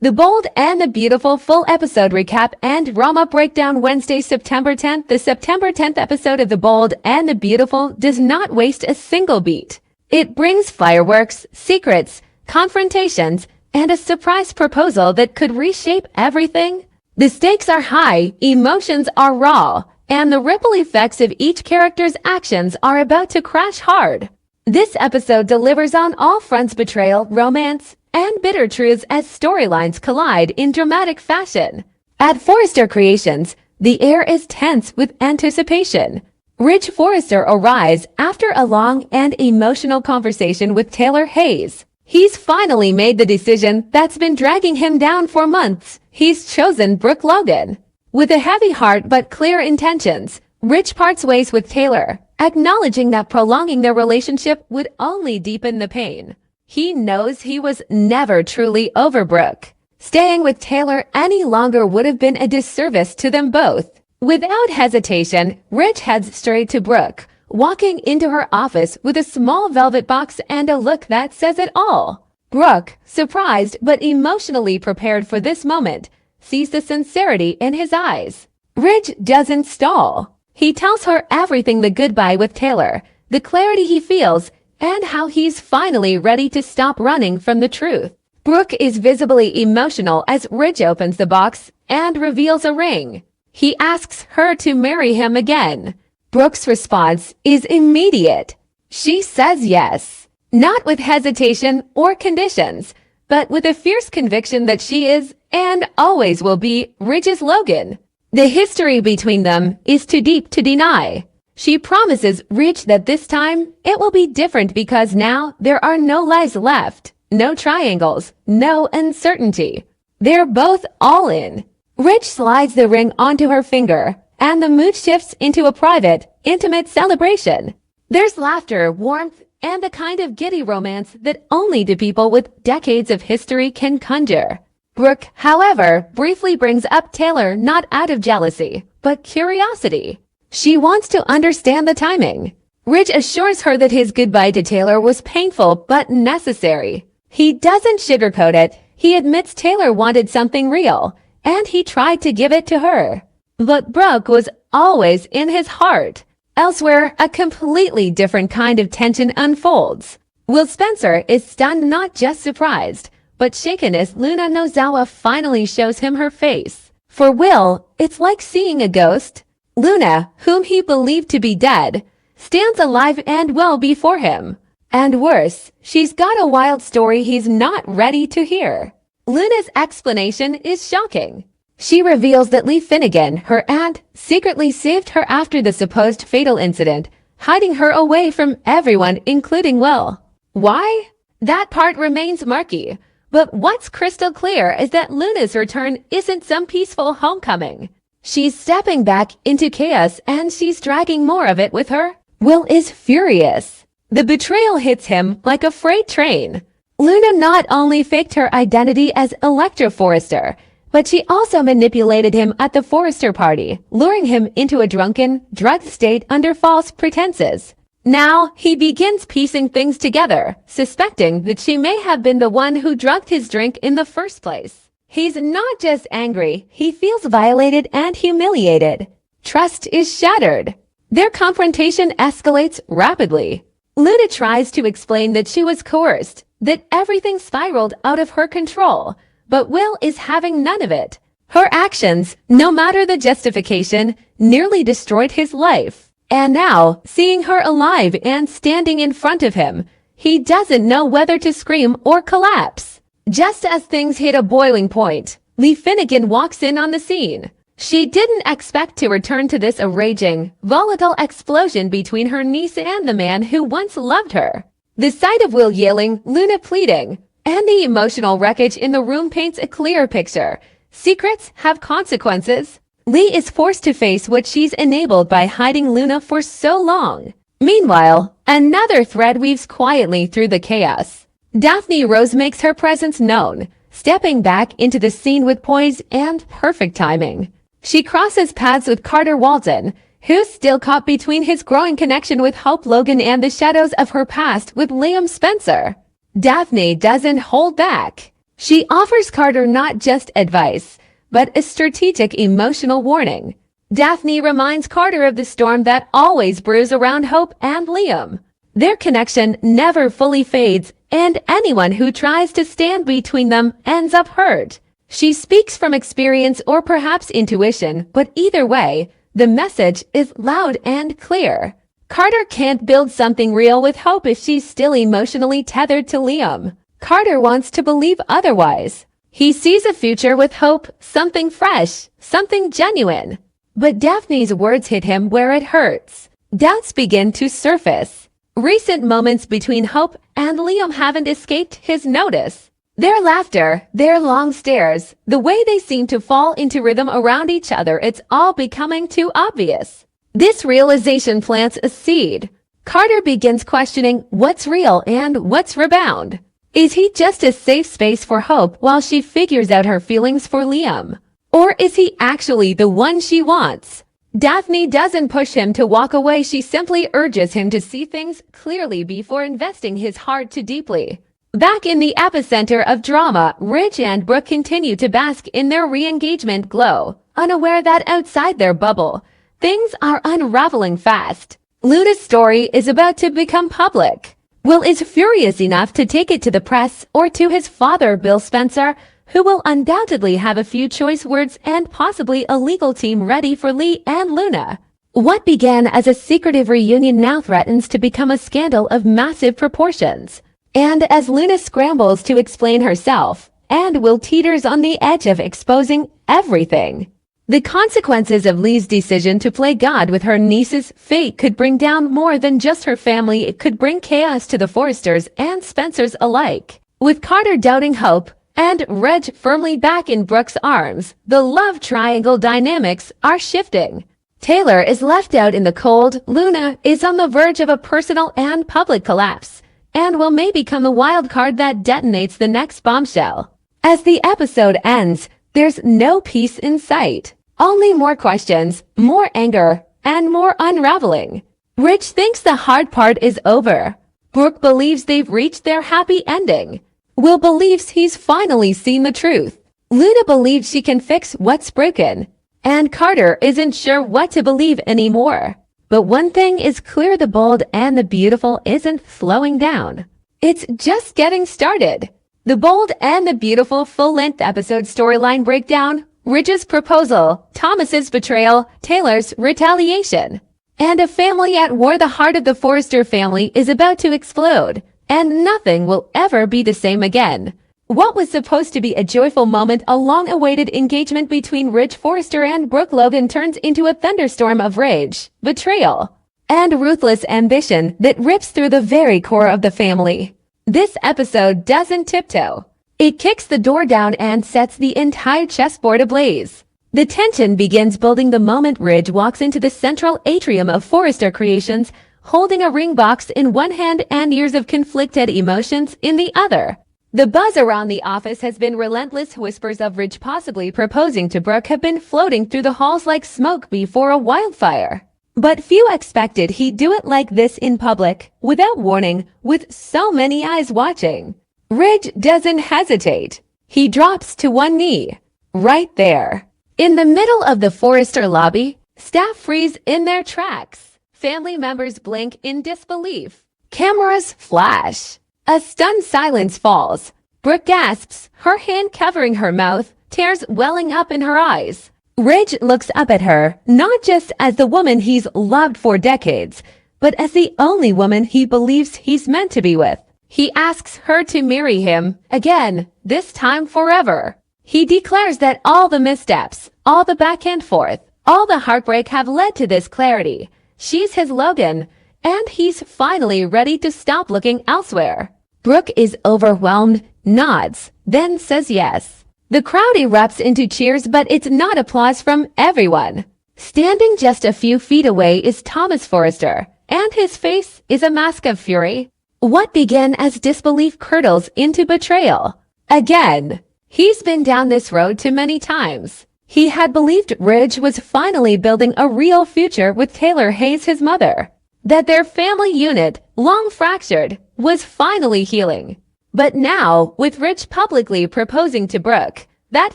The Bold and the Beautiful full episode recap and drama breakdown Wednesday, September 10th. The September 10th episode of The Bold and the Beautiful does not waste a single beat. It brings fireworks, secrets, confrontations, and a surprise proposal that could reshape everything. The stakes are high, emotions are raw, and the ripple effects of each character's actions are about to crash hard. This episode delivers on all fronts: betrayal, romance, and bitter truths as storylines collide in dramatic fashion. At Forrester Creations, the air is tense with anticipation. Ridge Forrester arrives after a long and emotional conversation with Taylor Hayes. He's finally made the decision that's been dragging him down for months. He's chosen Brooke Logan. With a heavy heart but clear intentions, Ridge parts ways with Taylor, acknowledging that prolonging their relationship would only deepen the pain. He knows he was never truly over Brooke. Staying with Taylor any longer would have been a disservice to them both. Without hesitation, Ridge heads straight to Brooke, walking into her office with a small velvet box and a look that says it all. Brooke, surprised but emotionally prepared for this moment, sees the sincerity in his eyes. Ridge doesn't stall. He tells her everything: the goodbye with Taylor, the clarity he feels, and how he's finally ready to stop running from the truth. Brooke is visibly emotional as Ridge opens the box and reveals a ring. He asks her to marry him again. Brooke's response is immediate. She says yes, not with hesitation or conditions, but with a fierce conviction that she is, and always will be, Ridge's Logan. The history between them is too deep to deny. She promises Ridge that this time it will be different because now there are no lies left, no triangles, no uncertainty. They're both all in. Ridge slides the ring onto her finger, and the mood shifts into a private, intimate celebration. There's laughter, warmth, and the kind of giddy romance that only two people with decades of history can conjure. Brooke, however, briefly brings up Taylor not out of jealousy, but curiosity. She wants to understand the timing. Ridge assures her that his goodbye to Taylor was painful but necessary. He doesn't sugarcoat it. He admits Taylor wanted something real, and he tried to give it to her. But Brooke was always in his heart. Elsewhere, a completely different kind of tension unfolds. Will Spencer is stunned, not just surprised, but shaken as Luna Nozawa finally shows him her face. For Will, it's like seeing a ghost. Luna, whom he believed to be dead, stands alive and well before him. And worse, she's got a wild story he's not ready to hear. Luna's explanation is shocking. She reveals that Lee Finnegan, her aunt, secretly saved her after the supposed fatal incident, hiding her away from everyone, including Will. Why? That part remains murky. But what's crystal clear is that Luna's return isn't some peaceful homecoming. She's stepping back into chaos, and she's dragging more of it with her. Will is furious. The betrayal hits him like a freight train. Luna not only faked her identity as Electra Forrester, but she also manipulated him at the Forrester party, luring him into a drunken, drugged state under false pretenses. Now, he begins piecing things together, suspecting that she may have been the one who drugged his drink in the first place. He's not just angry, he feels violated and humiliated. Trust is shattered. Their confrontation escalates rapidly. Luna tries to explain that she was coerced, that everything spiraled out of her control, but Will is having none of it. Her actions, no matter the justification, nearly destroyed his life. And now, seeing her alive and standing in front of him, he doesn't know whether to scream or collapse. Just as things hit a boiling point, Lee Finnegan walks in on the scene. She didn't expect to return to this raging, volatile explosion between her niece and the man who once loved her. The sight of Will yelling, Luna pleading, and the emotional wreckage in the room paints a clear picture. Secrets have consequences. Lee is forced to face what she's enabled by hiding Luna for so long. Meanwhile, another thread weaves quietly through the chaos. Daphne Rose makes her presence known, stepping back into the scene with poise and perfect timing. She crosses paths with Carter Walton, who's still caught between his growing connection with Hope Logan and the shadows of her past with Liam Spencer. Daphne doesn't hold back. She offers Carter not just advice, but a strategic emotional warning. Daphne reminds Carter of the storm that always brews around Hope and Liam. Their connection never fully fades, and anyone who tries to stand between them ends up hurt. She speaks from experience or perhaps intuition, but either way, the message is loud and clear. Carter can't build something real with Hope if she's still emotionally tethered to Liam. Carter wants to believe otherwise. He sees a future with Hope, something fresh, something genuine. But Daphne's words hit him where it hurts. Doubts begin to surface. Recent moments between Hope and Liam haven't escaped his notice. Their laughter, their long stares, the way they seem to fall into rhythm around each other, it's all becoming too obvious. This realization plants a seed. Carter begins questioning what's real and what's rebound. Is he just a safe space for Hope while she figures out her feelings for Liam? Or is he actually the one she wants? Daphne doesn't push him to walk away, she simply urges him to see things clearly before investing his heart too deeply. Back in the epicenter of drama, Ridge and Brooke continue to bask in their re-engagement glow, unaware that outside their bubble, things are unraveling fast. Luna's story is about to become public. Will is furious enough to take it to the press or to his father, Bill Spencer, who will undoubtedly have a few choice words and possibly a legal team ready for Lee and Luna. What began as a secretive reunion now threatens to become a scandal of massive proportions. And as Luna scrambles to explain herself, and Will teeters on the edge of exposing everything. The consequences of Lee's decision to play God with her niece's fate could bring down more than just her family. It could bring chaos to the Forresters and Spencers alike. With Carter doubting Hope, and Reg firmly back in Brooke's arms, the love triangle dynamics are shifting. Taylor is left out in the cold, Luna is on the verge of a personal and public collapse, and will maybe become the wild card that detonates the next bombshell. As the episode ends, there's no peace in sight. Only more questions, more anger, and more unraveling. Rich thinks the hard part is over. Brooke believes they've reached their happy ending. Will believes he's finally seen the truth. Luna believes she can fix what's broken. And Carter isn't sure what to believe anymore. But one thing is clear, the bold and the beautiful isn't slowing down. It's just getting started. The Bold and the Beautiful full-length episode storyline breakdown, Ridge's proposal, Thomas's betrayal, Taylor's retaliation. And a family at war. The heart of the Forrester family is about to explode. And nothing will ever be the same again. What was supposed to be a joyful moment, a long-awaited engagement between Ridge Forrester and Brooke Logan, turns into a thunderstorm of rage, betrayal, and ruthless ambition that rips through the very core of the family. This episode doesn't tiptoe. It kicks the door down and sets the entire chessboard ablaze. The tension begins building the moment Ridge walks into the central atrium of Forrester Creations, holding a ring box in one hand and years of conflicted emotions in the other. The buzz around the office has been relentless. Whispers of Ridge possibly proposing to Brooke have been floating through the halls like smoke before a wildfire. But few expected he'd do it like this in public, without warning, with so many eyes watching. Ridge doesn't hesitate. He drops to one knee. Right there. In the middle of the Forrester lobby, staff freeze in their tracks. Family members blink in disbelief. Cameras flash. A stunned silence falls. Brooke gasps, her hand covering her mouth, tears welling up in her eyes. Ridge looks up at her, not just as the woman he's loved for decades, but as the only woman he believes he's meant to be with. He asks her to marry him, again, this time forever. He declares that all the missteps, all the back and forth, all the heartbreak have led to this clarity. She's his Logan, and he's finally ready to stop looking elsewhere. Brooke is overwhelmed, nods, then says yes. The crowd erupts into cheers, but it's not applause from everyone. Standing just a few feet away is Thomas Forrester, and his face is a mask of fury. What began as disbelief curdles into betrayal. Again, he's been down this road too many times. He had believed Ridge was finally building a real future with Taylor Hayes, his mother. That their family unit, long fractured, was finally healing. But now, with Rich publicly proposing to Brooke, that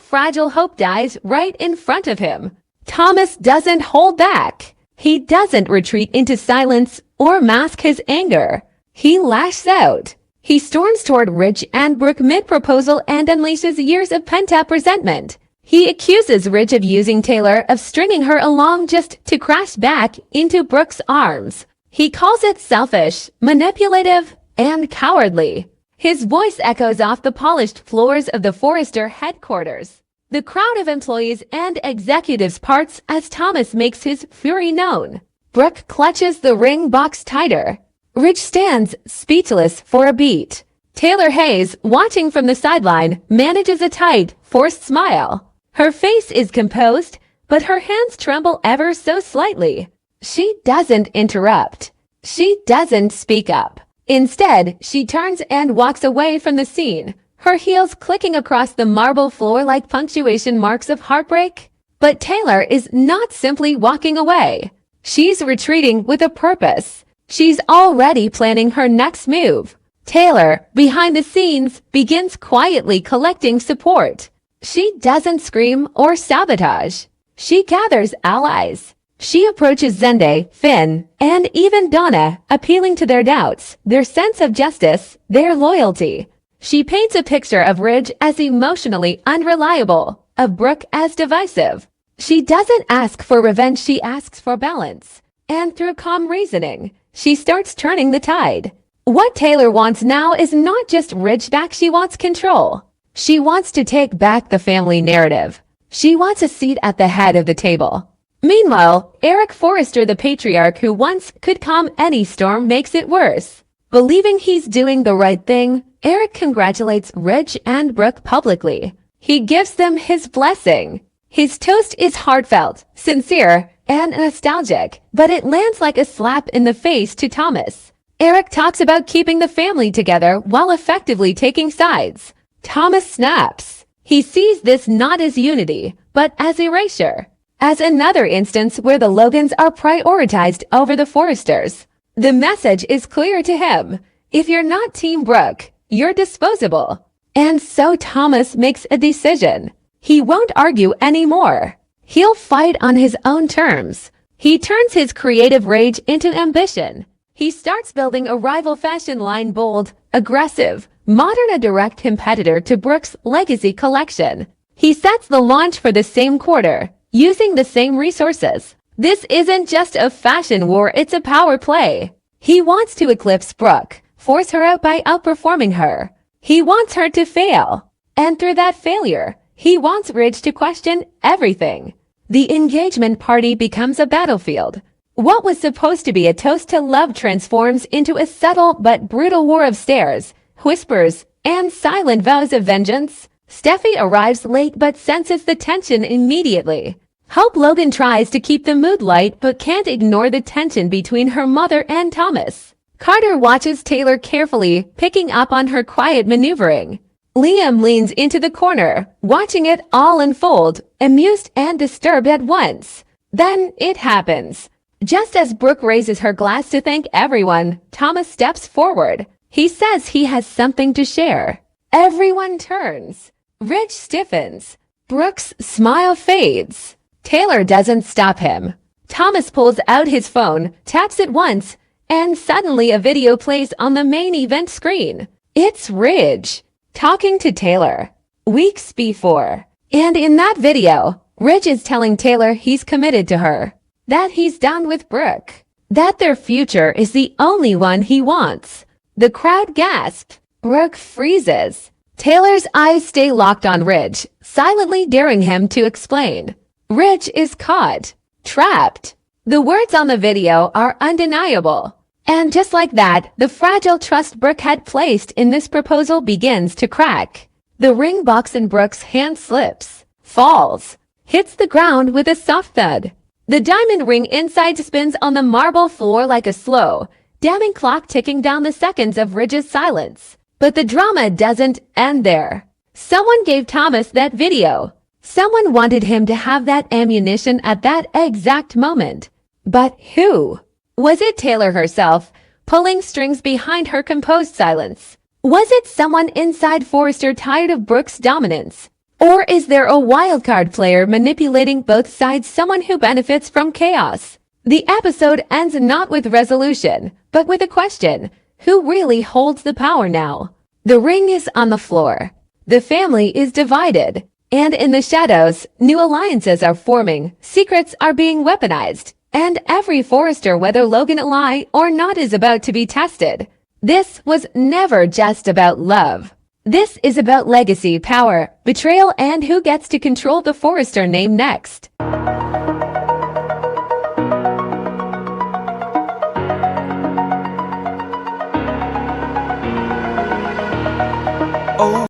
fragile hope dies right in front of him. Thomas doesn't hold back. He doesn't retreat into silence or mask his anger. He lashes out. He storms toward Rich and Brooke mid-proposal and unleashes years of pent-up resentment. He accuses Rich of using Taylor, of stringing her along just to crash back into Brooke's arms. He calls it selfish, manipulative, and cowardly. His voice echoes off the polished floors of the Forrester headquarters. The crowd of employees and executives parts as Thomas makes his fury known. Brooke clutches the ring box tighter. Rich stands speechless for a beat. Taylor Hayes, watching from the sideline, manages a tight, forced smile. Her face is composed, but her hands tremble ever so slightly. She doesn't interrupt. She doesn't speak up. Instead, she turns and walks away from the scene, her heels clicking across the marble floor like punctuation marks of heartbreak. But Taylor is not simply walking away. She's retreating with a purpose. She's already planning her next move. Taylor, behind the scenes, begins quietly collecting support. She doesn't scream or sabotage. She gathers allies. She approaches Zende, Finn, and even Donna, appealing to their doubts, their sense of justice, their loyalty. She paints a picture of Ridge as emotionally unreliable, of Brooke as divisive. She doesn't ask for revenge, she asks for balance. And through calm reasoning, she starts turning the tide. What Taylor wants now is not just Ridge back, she wants control. She wants to take back the family narrative. She wants a seat at the head of the table. Meanwhile, Eric Forrester, the patriarch who once could calm any storm, makes it worse. Believing he's doing the right thing, Eric congratulates Ridge and Brooke publicly. He gives them his blessing. His toast is heartfelt, sincere, and nostalgic, but it lands like a slap in the face to Thomas. Eric talks about keeping the family together while effectively taking sides. Thomas snaps. He sees this not as unity, but as erasure. As another instance where the Logans are prioritized over the Forresters. The message is clear to him. If you're not Team Brooke, you're disposable. And so Thomas makes a decision. He won't argue anymore. He'll fight on his own terms. He turns his creative rage into ambition. He starts building a rival fashion line, bold, aggressive, modern, a direct competitor to Brooke's legacy collection. He sets the launch for the same quarter, using the same resources. This isn't just a fashion war, it's a power play. He wants to eclipse Brooke, force her out by outperforming her. He wants her to fail. And through that failure, he wants Ridge to question everything. The engagement party becomes a battlefield. What was supposed to be a toast to love transforms into a subtle but brutal war of stares, whispers, and silent vows of vengeance. Steffi arrives late but senses the tension immediately. Hope Logan tries to keep the mood light but can't ignore the tension between her mother and Thomas. Carter watches Taylor carefully, picking up on her quiet maneuvering. Liam leans into the corner, watching it all unfold, amused and disturbed at once. Then it happens. Just as Brooke raises her glass to thank everyone, Thomas steps forward. He says he has something to share. Everyone turns. Ridge stiffens. Brooke's smile fades. Taylor doesn't stop him. Thomas pulls out his phone, taps it once, and suddenly a video plays on the main event screen. It's Ridge talking to Taylor weeks before. And in that video, Ridge is telling Taylor he's committed to her, that he's done with Brooke, that their future is the only one he wants. The crowd gasps. Brooke freezes. Taylor's eyes stay locked on Ridge, silently daring him to explain. Ridge is caught, trapped. The words on the video are undeniable. And just like that, the fragile trust Brooke had placed in this proposal begins to crack. The ring box in Brooke's hand slips, falls, hits the ground with a soft thud. The diamond ring inside spins on the marble floor like a slow, damning clock ticking down the seconds of Ridge's silence. But the drama doesn't end there. Someone gave Thomas that video. Someone wanted him to have that ammunition at that exact moment. But who? Was it Taylor herself, pulling strings behind her composed silence? Was it someone inside Forrester tired of Brooke's dominance? Or is there a wildcard player manipulating both sides, someone who benefits from chaos? The episode ends not with resolution, but with a question. Who really holds the power now? The ring is on the floor. The family is divided. And in the shadows, new alliances are forming. Secrets are being weaponized. And every Forrester, whether Logan alive or not, is about to be tested. This was never just about love. This is about legacy, power, betrayal, and who gets to control the Forrester name next.